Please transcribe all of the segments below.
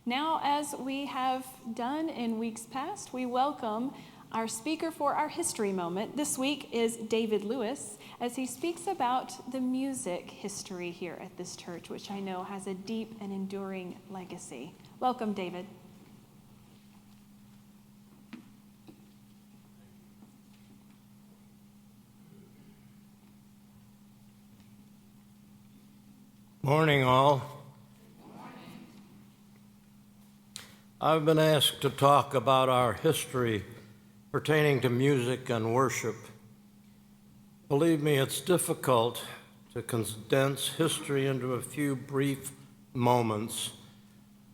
Now, as we have done in weeks past, we welcome our speaker for our history moment. This week is David Lewis, as he speaks about the music history here at this church, which I know has a deep and enduring legacy. Welcome, David. Morning, all. I've been asked to talk about our history pertaining to music and worship. Believe me, it's difficult to condense history into a few brief moments.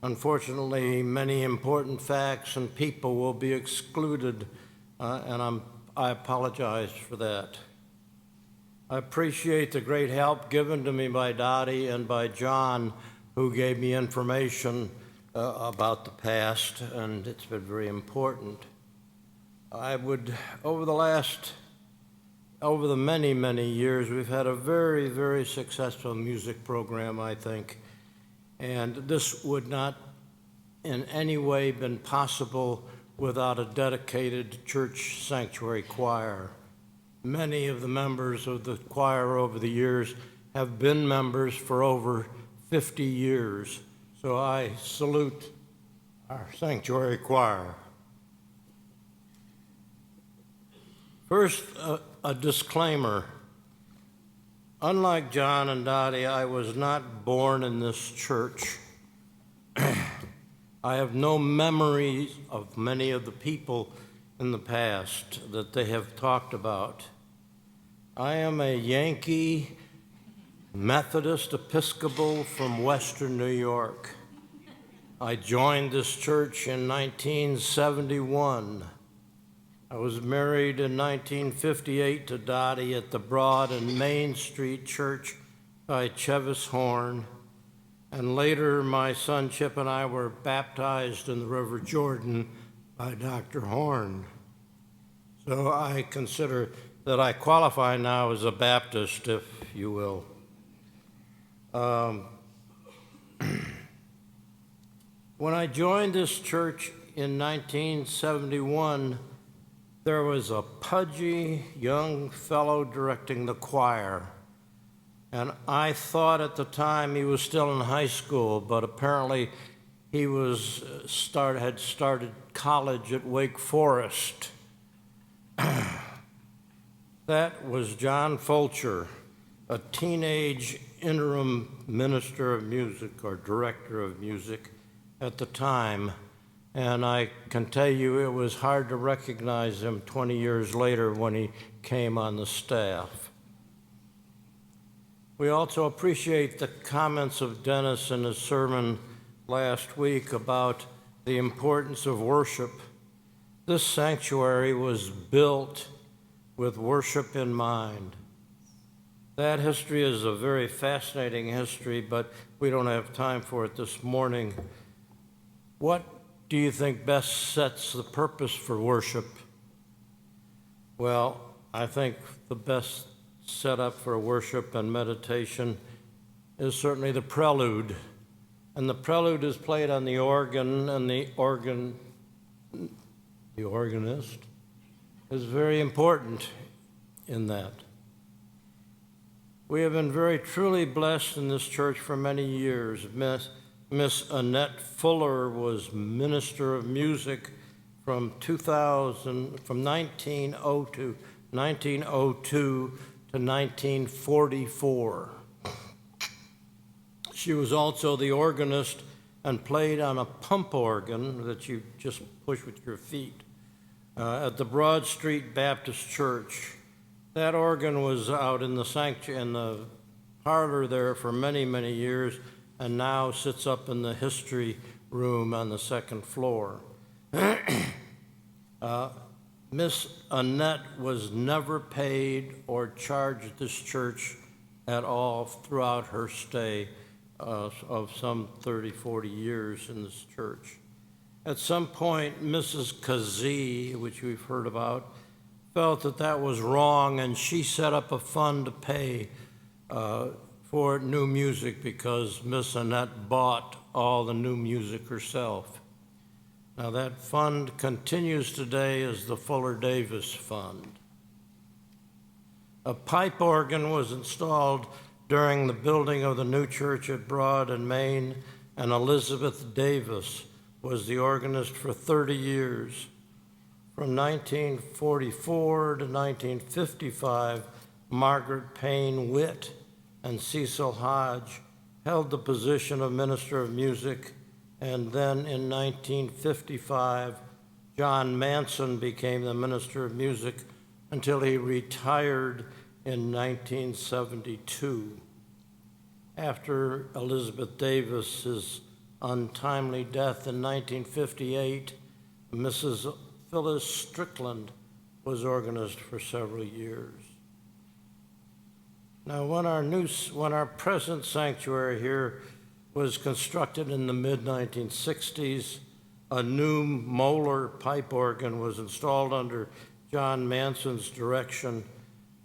Unfortunately, many important facts and people will be excluded, and I apologize for that. I appreciate the great help given to me by Dottie and by John, who gave me information about the past, and it's been very important. Over the many, many years, we've had a very, very successful music program, I think, and this would not in any way been possible without a dedicated church sanctuary choir. Many of the members of the choir over the years have been members for over 50 years, so I salute our sanctuary choir. First, a disclaimer. Unlike John and Dottie, I was not born in this church. I have no memories of many of the people in the past that they have talked about. I am a Yankee Methodist Episcopal from Western New York. I joined this church in 1971. I was married in 1958 to Dottie at the Broad and Main Street Church by Chevis Horn, and later my son Chip and I were baptized in the River Jordan by Dr. Horn. So I consider that I qualify now as a Baptist, if you will. When I joined this church in 1971, there was a pudgy young fellow directing the choir, and I thought at the time he was still in high school, but apparently he had started college at Wake Forest. That was John Fulcher, a teenage interim minister of music or director of music at the time, and I can tell you it was hard to recognize him 20 years later when he came on the staff. We also appreciate the comments of Dennis in his sermon last week about the importance of worship. This sanctuary was built with worship in mind. That history is a very fascinating history, but we don't have time for it this morning. What do you think best sets the purpose for worship? Well, I think the best setup for worship and meditation is certainly the prelude. And the prelude is played on the organ, and the organist is very important in that. We have been very truly blessed in this church for many years. Miss Annette Fuller was minister of music from 1902 to 1944. She was also the organist and played on a pump organ that you just push with your feet at the Broad Street Baptist Church. That organ was out in the sanctuary, in the parlor there for many, many years, and now sits up in the history room on the second floor. Miss Annette was never paid or charged this church at all throughout her stay of some 30, 40 years in this church. At some point, Mrs. Kazee, which we've heard about, felt that was wrong, and she set up a fund to pay for new music because Miss Annette bought all the new music herself. Now, that fund continues today as the Fuller Davis Fund. A pipe organ was installed during the building of the new church at Broad in Maine, and Elizabeth Davis was the organist for 30 years. From 1944 to 1955, Margaret Payne Witt and Cecil Hodge held the position of Minister of Music, and then in 1955, John Manson became the Minister of Music until he retired in 1972. After Elizabeth Davis's untimely death in 1958, Mrs. Phyllis Strickland was organist for several years. Now, when our present sanctuary here was constructed in the mid-1960s, a new Moeller pipe organ was installed under John Manson's direction,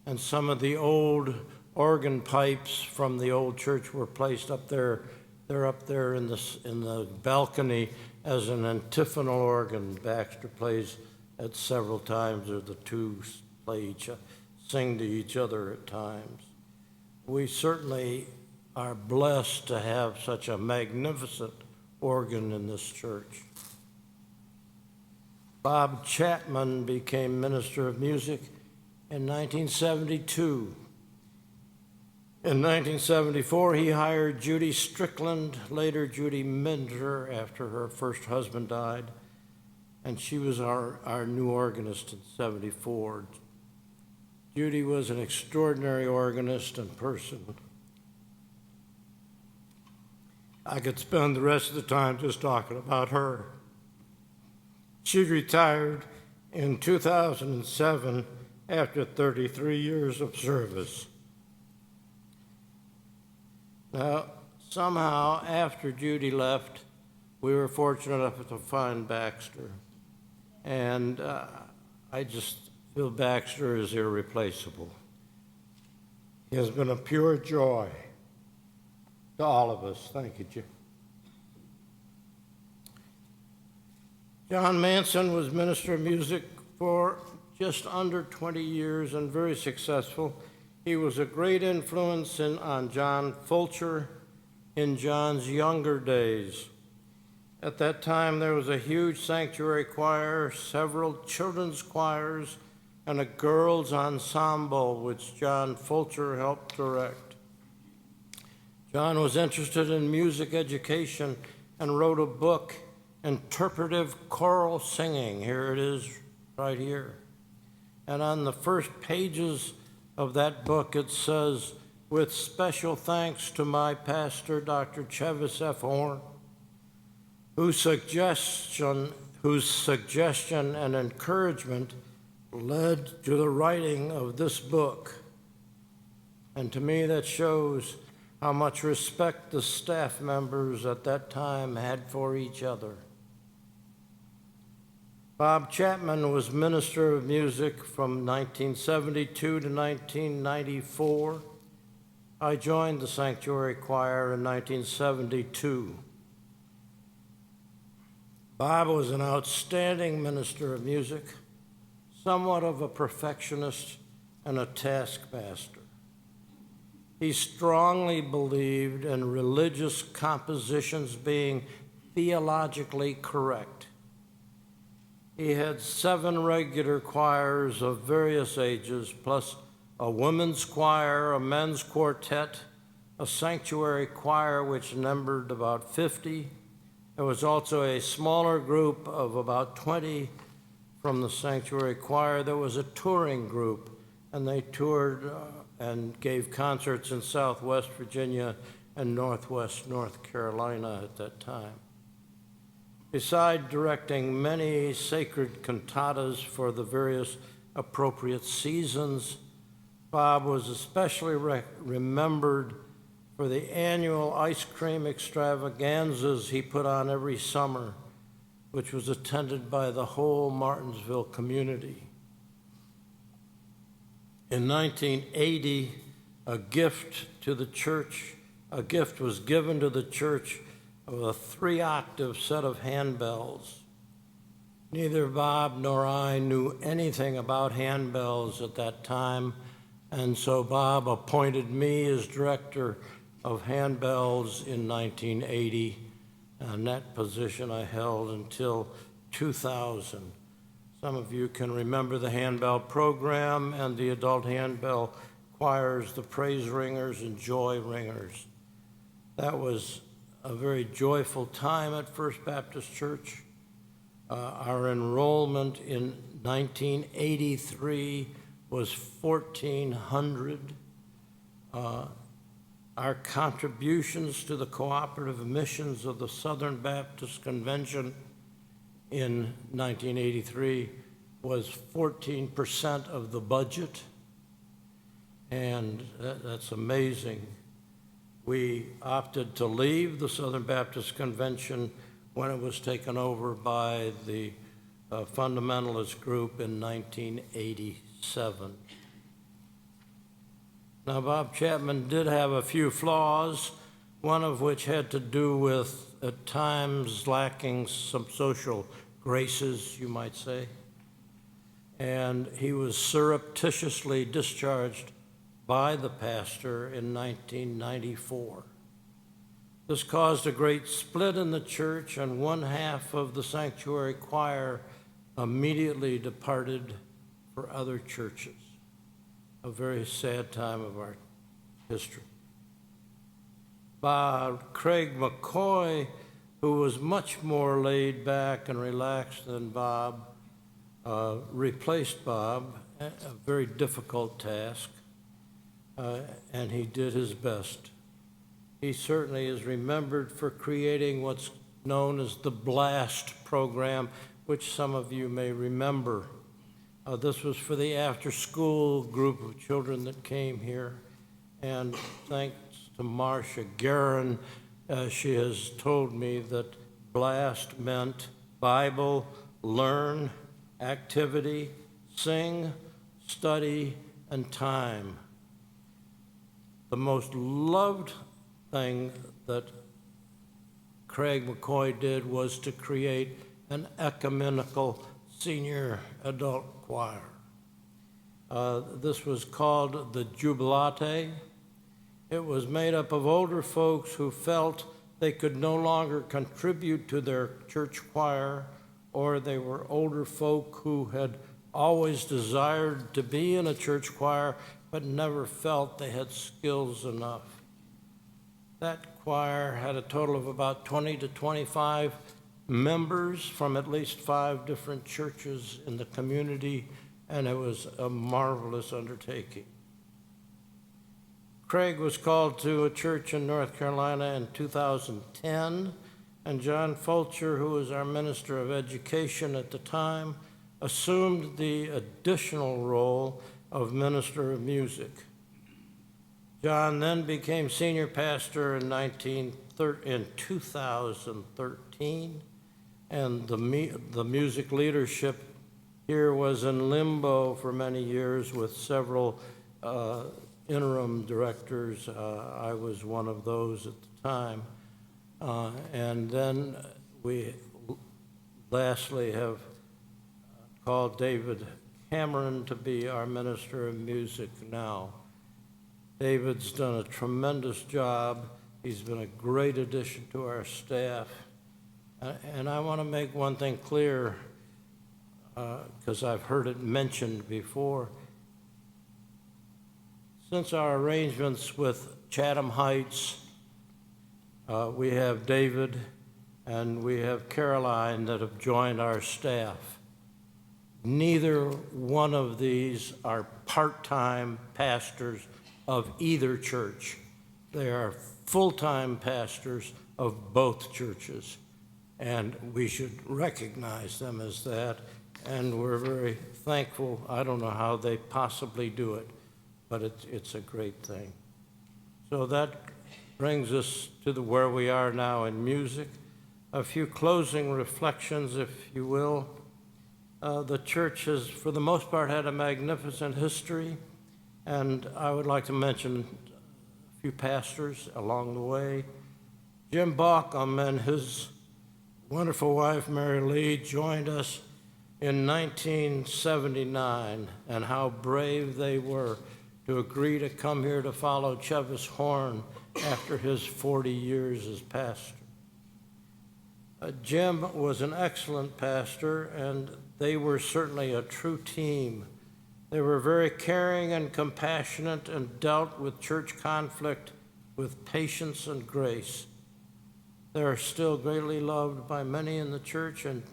and some of the old organ pipes from the old church were placed up there. They're up there in the balcony as an antiphonal organ. Baxter plays at several times, or the two sing to each other at times. We certainly are blessed to have such a magnificent organ in this church. Bob Chapman became Minister of Music in 1972. In 1974, he hired Judy Strickland, later Judy Minter, after her first husband died, and she was our new organist in 74. Judy was an extraordinary organist and person. I could spend the rest of the time just talking about her. She retired in 2007 after 33 years of service. Now, somehow, after Judy left, we were fortunate enough to find Baxter. And I just feel Baxter is irreplaceable. He has been a pure joy to all of us. Thank you, Jim. John Manson was Minister of Music for just under 20 years and very successful. He was a great influence on John Fulcher in John's younger days. At that time, there was a huge sanctuary choir, several children's choirs, and a girls' ensemble, which John Fulcher helped direct. John was interested in music education and wrote a book, Interpretive Choral Singing. Here it is, right here. And on the first pages of that book, it says, "With special thanks to my pastor, Dr. Chevis F. Horn, whose suggestion and encouragement led to the writing of this book." And to me, that shows how much respect the staff members at that time had for each other. Bob Chapman was Minister of Music from 1972 to 1994. I joined the Sanctuary Choir in 1972. Bob was an outstanding minister of music, somewhat of a perfectionist and a taskmaster. He strongly believed in religious compositions being theologically correct. He had 7 regular choirs of various ages, plus a women's choir, a men's quartet, a sanctuary choir which numbered about 50. There was also a smaller group of about 20 from the sanctuary choir. There was a touring group, and they toured and gave concerts in Southwest Virginia and Northwest North Carolina at that time. Besides directing many sacred cantatas for the various appropriate seasons, Bob was especially remembered for the annual ice cream extravaganzas he put on every summer, which was attended by the whole Martinsville community. In 1980, a gift was given to the church of a 3-octave set of handbells. Neither Bob nor I knew anything about handbells at that time, and so Bob appointed me as director of handbells in 1980, and that position I held until 2000. Some of you can remember the handbell program and the adult handbell choirs, the praise ringers and joy ringers. That was a very joyful time at First Baptist Church. Our enrollment in 1983 was 1,400. Our contributions to the cooperative missions of the Southern Baptist Convention in 1983 was 14% of the budget, and that's amazing. We opted to leave the Southern Baptist Convention when it was taken over by the fundamentalist group in 1987. Now, Bob Chapman did have a few flaws, one of which had to do with, at times, lacking some social graces, you might say. And he was surreptitiously discharged by the pastor in 1994. This caused a great split in the church, and one half of the sanctuary choir immediately departed for other churches. A very sad time of our history. Craig McCoy, who was much more laid back and relaxed than Bob, replaced Bob, a very difficult task, and he did his best. He certainly is remembered for creating what's known as the BLAST program, which some of you may remember. This was for the after-school group of children that came here, and thanks to Marcia Guerin, she has told me that BLAST meant Bible, learn, activity, sing, study, and time. The most loved thing that Craig McCoy did was to create an ecumenical senior adult choir. This was called the Jubilate. It was made up of older folks who felt they could no longer contribute to their church choir, or they were older folk who had always desired to be in a church choir but never felt they had skills enough. That choir had a total of about 20 to 25 members from at least 5 different churches in the community, and it was a marvelous undertaking. Craig was called to a church in North Carolina in 2010, and John Fulcher, who was our minister of education at the time, assumed the additional role of minister of music. John then became senior pastor in 2013, and the music leadership here was in limbo for many years with several interim directors. I was one of those at the time. And then we lastly have called David Cameron to be our minister of music now. David's done a tremendous job. He's been a great addition to our staff. And I want to make one thing clear, because I've heard it mentioned before. Since our arrangements with Chatham Heights, we have David and we have Caroline that have joined our staff. Neither one of these are part-time pastors of either church. They are full-time pastors of both churches, and we should recognize them as that, and we're very thankful. I don't know how they possibly do it, but it's a great thing. So that brings us to where we are now in music. A few closing reflections, if you will. The church has, for the most part, had a magnificent history, and I would like to mention a few pastors along the way. Jim Bauckham and his wonderful wife, Mary Lee, joined us in 1979, and how brave they were to agree to come here to follow Chevis Horn after his 40 years as pastor. Jim was an excellent pastor, and they were certainly a true team. They were very caring and compassionate and dealt with church conflict with patience and grace. They are still greatly loved by many in the church, and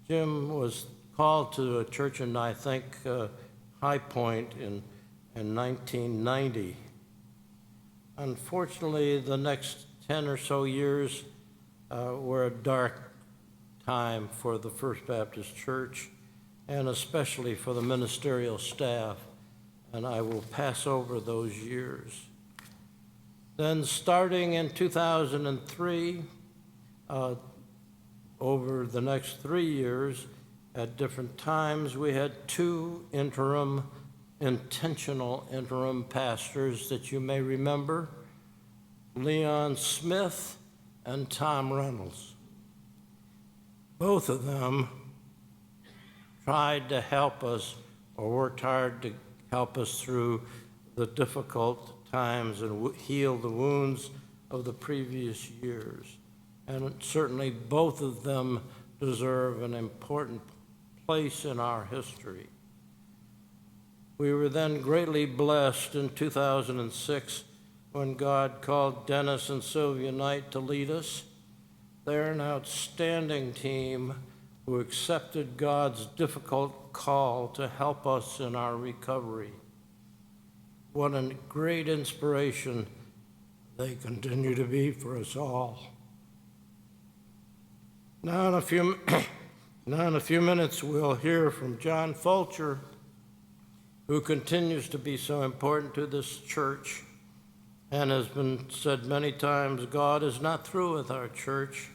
Jim was called to a church in, I think, High Point in 1990. Unfortunately, the next 10 or so years were a dark time for the First Baptist Church, and especially for the ministerial staff, and I will pass over those years. Then starting in 2003, over the next 3 years, at different times, we had two intentional interim pastors that you may remember, Leon Smith and Tom Reynolds. Both of them tried to help us, or worked hard to help us through the difficult times and heal the wounds of the previous years. And certainly both of them deserve an important place in our history. We were then greatly blessed in 2006 when God called Dennis and Sylvia Knight to lead us. They're an outstanding team who accepted God's difficult call to help us in our recovery. What a great inspiration they continue to be for us all. Now in a few minutes, we'll hear from John Fulcher, who continues to be so important to this church and has been said many times, God is not through with our church.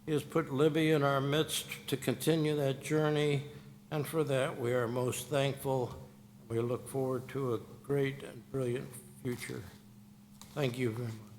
He has put Libby in our midst to continue that journey, and for that we are most thankful. We look forward to a great and brilliant future. Thank you very much.